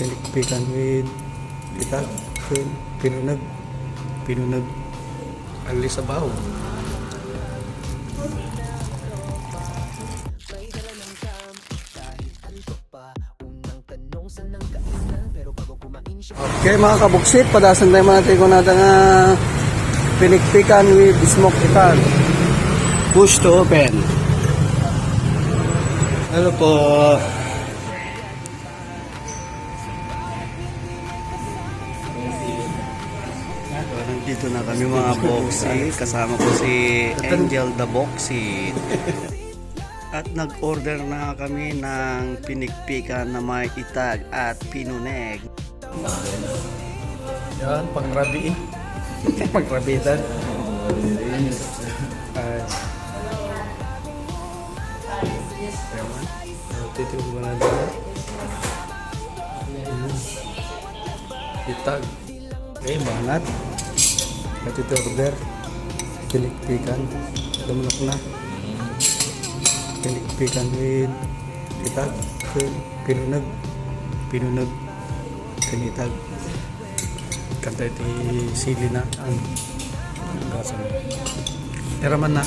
Pinikpikan with itag, pinunag, alis sa baho. Okay mga kabuksit, padasan tayo natin kung natin pinikpikan with smoke itag. Push to open. Hello po. Nandito na kami mga boxy. Kasama ko si Angel the Boxy. At nag-order na kami ng pinikpikan na may itag at pinuneg. Yan, pangrabi. Pangrabitan. Titip ko na dito. Itag. Okay, banat. Natito order. Pinikpikan. Lumunok na. Pinikpikan with itag. Pinunag. Pinitag. Kanta iti sili na. Ang gasa na. Teraman na.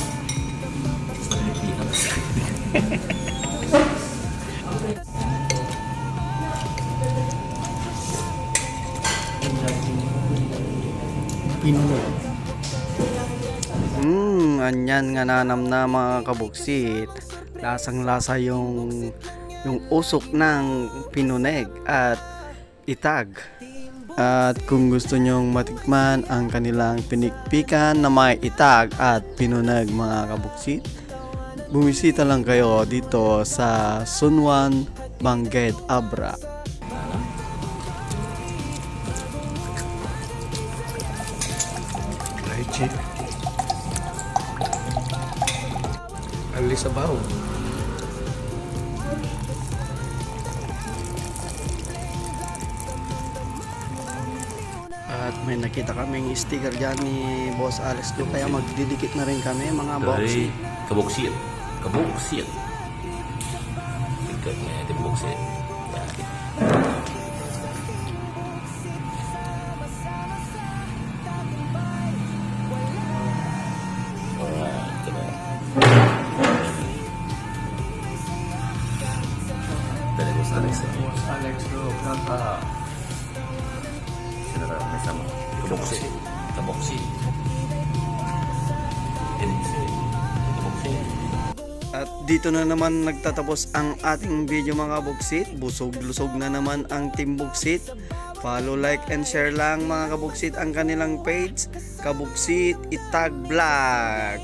Pinunag. Anyan nga nanam na mga kabuksit. Lasang-lasa yung usok ng pinuneg at itag. At kung gusto nyong matikman ang kanilang pinikpikan na may itag at pinuneg mga kabuksit, bumisita lang kayo dito sa Sunwan, Bangged, Abra. Fried chicken. Alis sa baho. At may nakita kaming sticker dyan ni Boss Alex ko, kaya magdidikit na rin kami mga boxy. Kabuksit. Kabuksit. Tingkat niya ito buksit. Boss Alex ko, kanta. May sama. Kabuksit. Kabuksit. At dito na naman nagtatapos ang ating video mga buksit. Busog-lusog na naman ang Team Buksit. Follow, like, and share lang mga kabuksit ang kanilang page, Kabuksit Itag Vlog.